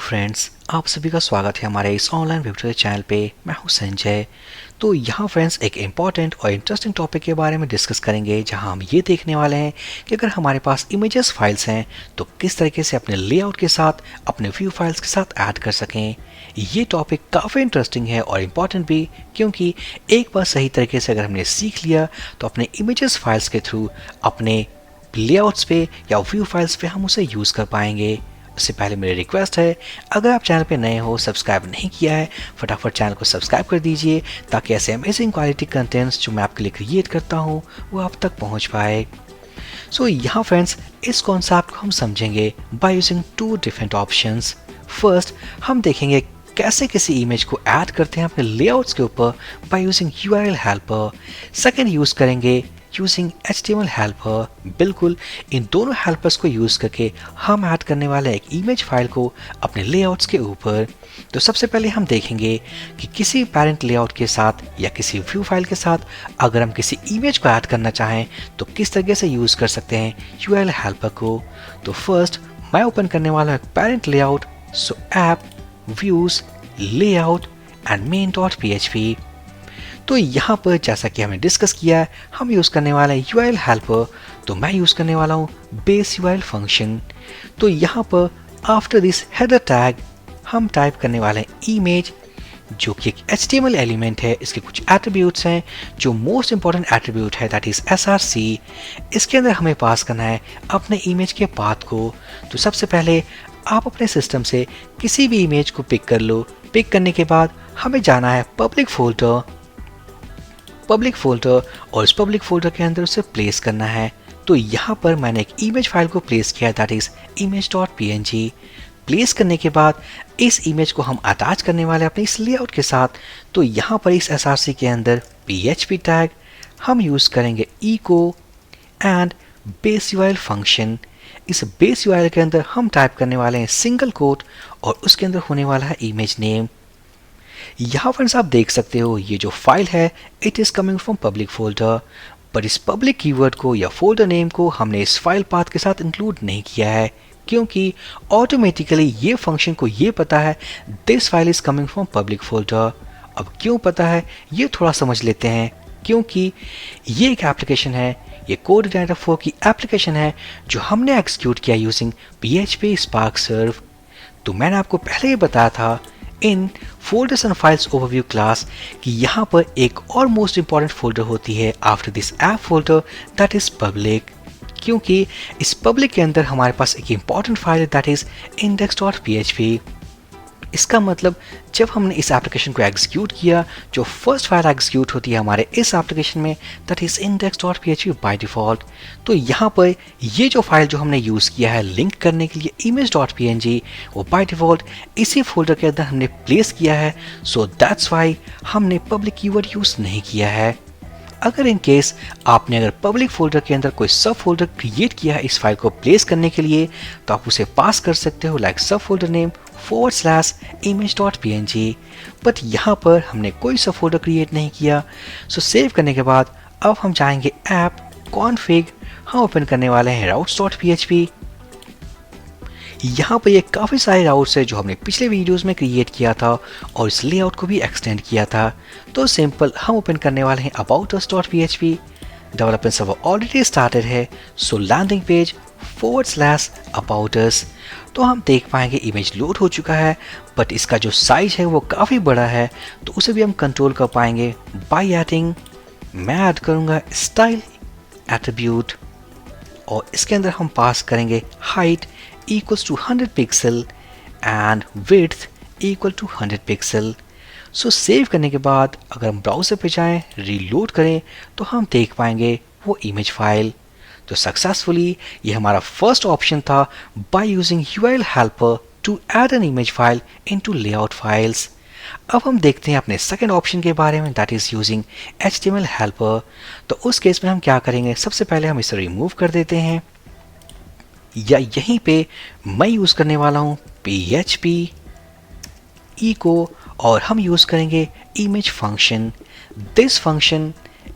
Friends, आप सभी का स्वागत है हमारे इस ऑनलाइन ट्यूटोरियल चैनल पे। मैं हूं संजय। तो यहाँ फ्रेंड्स एक इम्पॉर्टेंट और इंटरेस्टिंग टॉपिक के बारे में डिस्कस करेंगे, जहाँ हम ये देखने वाले हैं कि अगर हमारे पास इमेजेस फाइल्स हैं तो किस तरीके से अपने लेआउट के साथ अपने व्यू फाइल्स के साथ ऐड कर सकें। ये टॉपिक काफ़ी इंटरेस्टिंग है और इम्पॉर्टेंट भी, क्योंकि एक बार सही तरीके से अगर हमने सीख लिया तो अपने इमेजेस फाइल्स के थ्रू अपने लेआउट्स पे या व्यू फाइल्स पे हम उसे यूज़ कर पाएंगे। उससे पहले मेरी रिक्वेस्ट है, अगर आप चैनल पे नए हो, सब्सक्राइब नहीं किया है, फटाफट चैनल को सब्सक्राइब कर दीजिए ताकि ऐसे अमेजिंग क्वालिटी कंटेंट्स जो मैं आपके लिए क्रिएट करता हूँ वो आप तक पहुँच पाए। सो यहाँ फ्रेंड्स इस कॉन्सेप्ट को हम समझेंगे by using two different options. First हम देखेंगे कैसे किसी इमेज को ऐड करते हैं अपने लेआउट्स के ऊपर bye using URL helper. Second use करेंगे यूजिंग HTML हेल्पर। बिल्कुल इन दोनों हेल्पर्स को यूज़ करके हम ऐड करने वाले एक इमेज फाइल को अपने लेआउट्स के ऊपर। तो सबसे पहले हम देखेंगे कि किसी पेरेंट लेआउट के साथ या किसी व्यू फाइल के साथ अगर हम किसी इमेज को ऐड करना चाहें तो किस तरीके से यूज़ कर सकते हैं URL हेल्पर को। तो फर्स्ट मैं ओपन करने वाला हूँ एक parent layout. So app views layout and main.php। तो यहाँ पर जैसा कि हमने डिस्कस किया है हम यूज़ करने वाला है URL हेल्पर। तो मैं यूज़ करने वाला हूँ बेस URL फंक्शन। तो यहाँ पर आफ्टर दिस हेडर टैग हम टाइप करने वाले हैं इमेज, जो कि एक HTML एलिमेंट है। इसके कुछ एट्रीब्यूट्स हैं। जो मोस्ट इंपॉर्टेंट एट्रीब्यूट है दैट इज SRC। इसके अंदर हमें पास करना है अपने इमेज के पाथ को। तो सबसे पहले आप अपने सिस्टम से किसी भी इमेज को पिक कर लो। पिक करने के बाद हमें जाना है पब्लिक फोल्डर और इस पब्लिक फोल्डर के अंदर उसे प्लेस करना है। तो यहाँ पर मैंने एक इमेज फाइल को प्लेस किया दैट इज image.png। प्लेस करने के बाद इस इमेज को हम अटैच करने वाले अपने इस लेआउट के साथ। तो यहाँ पर इस SRC के अंदर PHP टैग हम यूज़ करेंगे echo and base URL function. इस बेस URL के अंदर हम टाइप करने वाले हैं सिंगल कोट और उसके अंदर होने वाला है इमेज नेम। यहाँ फ्रेंड्स आप देख सकते हो ये जो फाइल है it is coming from public folder, पर इस पब्लिक कीवर्ड को या फोल्डर नेम को हमने इस फाइल पाथ के साथ इंक्लूड नहीं किया है, क्योंकि ऑटोमेटिकली ये फंक्शन को ये पता है this file is coming from public folder. अब क्यों पता है ये थोड़ा समझ लेते हैं। क्योंकि ये एक एप्लीकेशन है, ये कोड 4 की एप्लीकेशन है जो हमने एक्सिक्यूट किया यूजिंग PHP Spark Serve। तो मैंने आपको पहले ही बताया था in folders and files overview class कि यहाँ पर एक और मोस्ट इंपॉर्टेंट फोल्डर होती है after this app folder that is public. क्योंकि इस पब्लिक के अंदर हमारे पास एक इंपॉर्टेंट फाइल है दैट इज index.php। इसका मतलब जब हमने इस एप्लीकेशन को एग्जीक्यूट किया, जो फर्स्ट फाइल एग्जीक्यूट होती है हमारे इस एप्लीकेशन में that is index.php by default. तो यहाँ पर ये जो फाइल जो हमने यूज़ किया है लिंक करने के लिए image.png, वो बाय डिफ़ॉल्ट इसी फोल्डर के अंदर हमने प्लेस किया है। सो दैट्स वाई हमने पब्लिक कीवर्ड यूज़ नहीं किया है। अगर इन केस आपने अगर पब्लिक फोल्डर के अंदर कोई सब फोल्डर क्रिएट किया है इस फाइल को प्लेस करने के लिए, तो आप उसे पास कर सकते हो लाइक सब फोल्डर नेम /image.png। बट यहाँ पर हमने कोई सब फोल्डर क्रिएट नहीं किया। सो सेव करने के बाद अब हम जाएंगे ऐप कॉन्फ़िग। हम ओपन करने वाले हैं routes.php। यहाँ पर ये काफ़ी सारे राउट्स है जो हमने पिछले वीडियोस में क्रिएट किया था और इस लेआउट को भी एक्सटेंड किया था। तो सिंपल हम ओपन करने वाले हैं aboutus.php। Development server already started है। सो लैंडिंग पेज /about us। तो हम देख पाएंगे इमेज लोड हो चुका है, बट इसका जो साइज है वो काफ़ी बड़ा है, तो उसे भी हम कंट्रोल कर पाएंगे बाय एडिंग। मैं ऐड करूँगा स्टाइल एट्रीब्यूट और इसके अंदर हम पास करेंगे height equals to 100 pixel and width equal to 100 pixel. So save करने के बाद अगर हम ब्राउज़र पे जाएं, रीलोड करें, तो हम देख पाएंगे वो इमेज फाइल। तो सक्सेसफुली ये हमारा फर्स्ट ऑप्शन था by using URL helper to add an image file into layout files. अब हम देखते हैं अपने सेकेंड ऑप्शन के बारे में that is using HTML helper. तो उस केस में हम क्या करेंगे, सबसे पहले हम इसे रिमूव कर देते हैं, या यहीं पे मैं यूज़ करने वाला हूँ PHP echo और हम यूज़ करेंगे image function. This function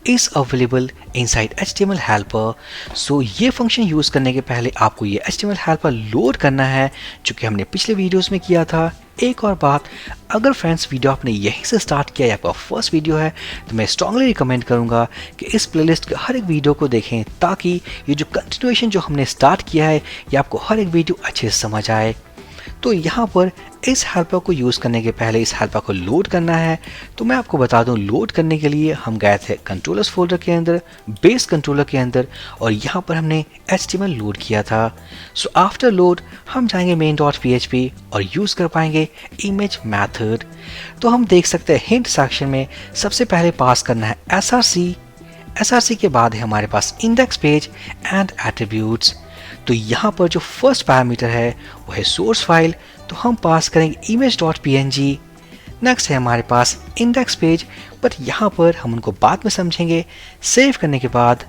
is available inside HTML helper। सो ये फंक्शन यूज़ करने के पहले आपको ये HTML helper लोड करना है, जो कि हमने पिछले वीडियोस में किया था। एक और बात, अगर फ्रेंड्स वीडियो आपने यहीं से स्टार्ट किया या आपका फर्स्ट वीडियो है, तो मैं स्ट्रांगली रिकमेंड करूंगा कि इस प्लेलिस्ट के हर एक वीडियो को देखें, ताकि ये जो कंटिन्यूएशन जो हमने स्टार्ट किया है ये आपको हर एक वीडियो अच्छे से समझ आए। तो यहाँ पर इस हेल्पर को यूज़ करने के पहले इस हेल्पर को लोड करना है। तो मैं आपको बता दूं, लोड करने के लिए हम गए थे कंट्रोलर्स फोल्डर के अंदर, बेस कंट्रोलर के अंदर, और यहाँ पर हमने HTML लोड किया था। सो आफ्टर लोड हम जाएंगे main.php और यूज़ कर पाएंगे इमेज मैथड। तो हम देख सकते हैं हिंट सेक्शन में सबसे पहले पास करना है SRC के बाद है हमारे पास इंडेक्स पेज एंड एट्रीब्यूट्स। तो यहाँ पर जो फर्स्ट पैरामीटर है वो है सोर्स फाइल, तो हम पास करेंगे image.png। नेक्स्ट है हमारे पास इंडेक्स पेज, बट यहाँ पर हम उनको बाद में समझेंगे। सेव करने के बाद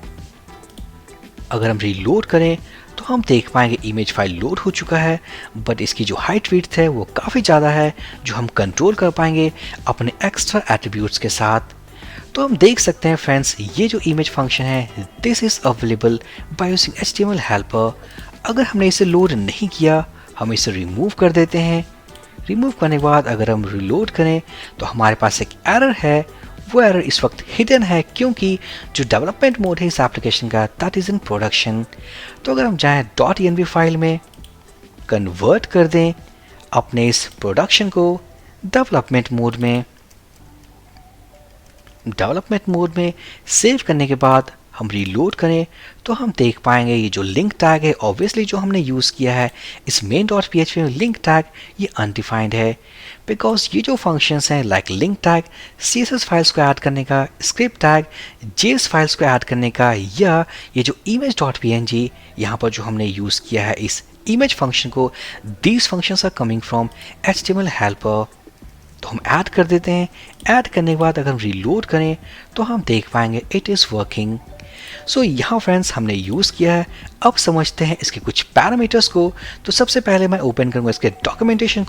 अगर हम रीलोड करें तो हम देख पाएंगे इमेज फाइल लोड हो चुका है, बट इसकी जो हाइट विड्थ है वो काफ़ी ज़्यादा है, जो हम कंट्रोल कर पाएंगे अपने एक्स्ट्रा एट्रीब्यूट्स के साथ। तो हम देख सकते हैं फ्रेंड्स, ये जो इमेज फंक्शन है this is available by using HTML helper. अगर हमने इसे लोड नहीं किया, हम इसे रिमूव कर देते हैं। रिमूव करने के बाद अगर हम रिलोड करें तो हमारे पास एक एरर है। वो एरर इस वक्त हिडन है क्योंकि जो डेवलपमेंट मोड है इस एप्लीकेशन का दैट इज़ इन प्रोडक्शन। तो अगर हम जाएँ .env फाइल में कन्वर्ट कर दें अपने इस प्रोडक्शन को डेवलपमेंट मोड में सेव करने के बाद हम रीलोड करें तो हम देख पाएंगे ये जो लिंक टैग है, ऑब्वियसली जो हमने यूज़ किया है इस main.php में लिंक टैग, ये अनडिफाइंड है। बिकॉज ये जो फंक्शंस हैं like link tag CSS files को ऐड करने का, स्क्रिप्ट टैग JS फाइल्स को ऐड करने का, या ये जो image.png यहाँ पर जो हमने यूज़ किया है इस इमेज फंक्शन को, these functions are coming from HTML helper. तो हम ऐड कर देते हैं। ऐड करने के बाद अगर हम रीलोड करें तो हम देख पाएंगे इट इज़ वर्किंग। सो यहाँ फ्रेंड्स हमने यूज़ किया है। अब समझते हैं इसके कुछ पैरामीटर्स को। तो सबसे पहले मैं ओपन करूँगा इसके डॉक्यूमेंटेशन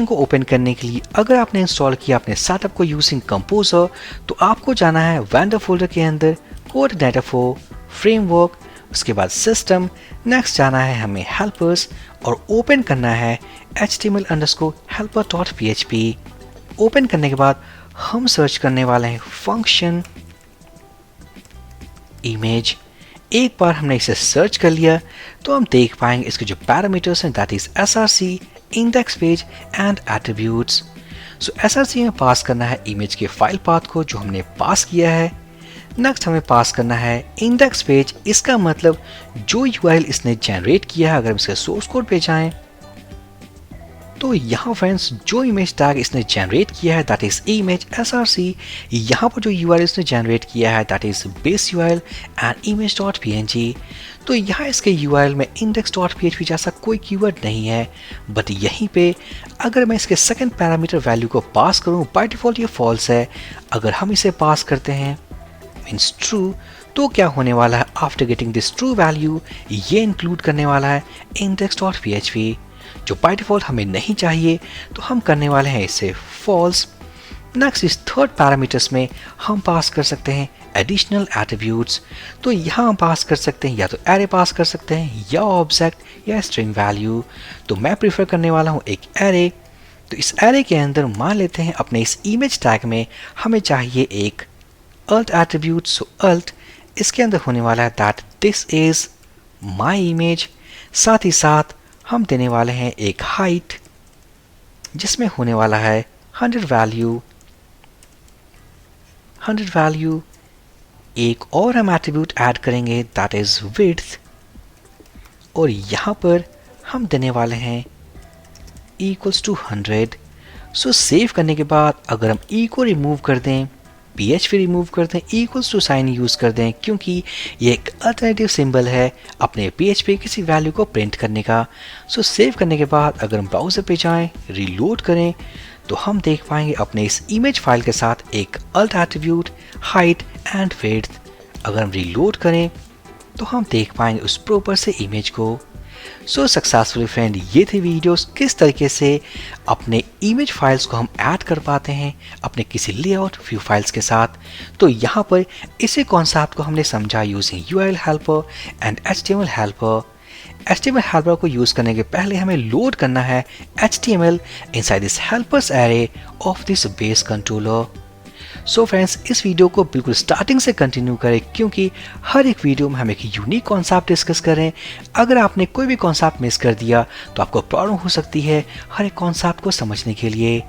को ओपन करने के लिए अगर आपने इंस्टॉल किया अपने सेटअप को यूजिंग कंपोजर, तो आपको जाना है वेंडर फोल्डर के अंदर, कोऑर्डिनेटर फॉर फ्रेमवर्क, उसके बाद सिस्टम, नेक्स्ट जाना है हमें हेल्पर्स और ओपन करना है HTML_helper.php। ओपन करने के बाद हम सर्च करने वाले हैं फंक्शन इमेज। एक बार हमने इसे सर्च कर लिया तो हम देख पाएंगे इसके जो पैरामीटर्स हैं that is SRC, index page and attributes. So SRC में पास करना है इमेज के फाइल पाथ को जो हमने पास किया है। नेक्स्ट हमें पास करना है इंडेक्स पेज, इसका मतलब जो URL इसने जनरेट किया है। अगर हम इसके सोर्स कोड पे जाएं तो यहाँ फ्रेंड्स जो इमेज टैग इसने जनरेट किया है दैट इज इमेज SRC। यहाँ पर जो URL इसने जनरेट किया है that is base URL and image.png। तो यहाँ इसके URL में index.php जैसा कोई कीवर्ड नहीं है, बट यहीं पे अगर मैं इसके सेकंड पैरामीटर वैल्यू को पास करूँ, बाय डिफॉल्ट ये फॉल्स है। अगर हम इसे पास करते हैं मीन्स ट्रू, तो क्या होने वाला है after getting this true value, ये इंक्लूड करने वाला है index.php, जो बाय डिफॉल्ट हमें नहीं चाहिए। तो हम करने वाले हैं इसे फॉल्स। नेक्स्ट इस थर्ड पैरामीटर्स में हम पास कर सकते हैं एडिशनल एट्रीब्यूट्स। तो यहाँ हम पास कर सकते हैं या तो एरे पास कर सकते हैं या ऑब्जेक्ट या स्ट्रिंग वैल्यू। तो मैं प्रीफर करने वाला हूँ एक एरे। तो इस एरे के अंदर मान लेते हैं अपने इस इमेज टैग में हमें चाहिए एक alt एट्रीब्यूट। सो alt इसके अंदर होने वाला है that this is my image. साथ ही साथ हम देने वाले हैं एक हाइट जिसमें होने वाला है 100 वैल्यू। एक और हम एट्रीब्यूट ऐड करेंगे दैट इज विड्थ, और यहाँ पर हम देने वाले हैं इक्वल्स टू 100। सो सेव करने के बाद अगर हम ई को रिमूव कर दें, PHP रिमूव कर दें, इक्वल्स टू साइन यूज़ कर दें, क्योंकि ये एक अल्टरनेटिव सिंबल है अपने PHP किसी वैल्यू को प्रिंट करने का। सो सेव करने के बाद अगर हम ब्राउज़र पे जाएं, रीलोड करें, तो हम देख पाएंगे अपने इस इमेज फाइल के साथ एक alt attribute, height and width. अगर हम रीलोड करें तो हम देख पाएंगे उस प्रॉपर से इमेज को। सो सक्सेसफुली फ्रेंड, ये थी वीडियोस किस तरीके से अपने इमेज फाइल्स को हम ऐड कर पाते हैं अपने किसी लेआउट व्यू फाइल्स के साथ। तो यहाँ पर इसी कॉन्सेप्ट को हमने समझा using URL helper and HTML helper. HTML helper को यूज करने के पहले हमें लोड करना है HTML inside this helpers array of this base controller. So friends, इस वीडियो को बिल्कुल स्टार्टिंग से कंटिन्यू करें क्योंकि हर एक वीडियो में हम एक यूनिक कॉन्सेप्ट डिस्कस करें। अगर आपने कोई भी कॉन्सेप्ट मिस कर दिया तो आपको प्रॉब्लम हो सकती है हर एक कॉन्सेप्ट को समझने के लिए।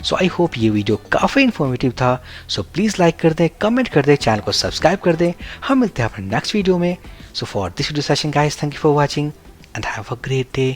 सो आई होप ये वीडियो काफ़ी इन्फॉर्मेटिव था। सो प्लीज़ लाइक कर दें, कमेंट कर दें, चैनल को सब्सक्राइब कर दें। हम मिलते हैं अपने नेक्स्ट वीडियो में। So for this video session guys, thank you for watching and have a great day.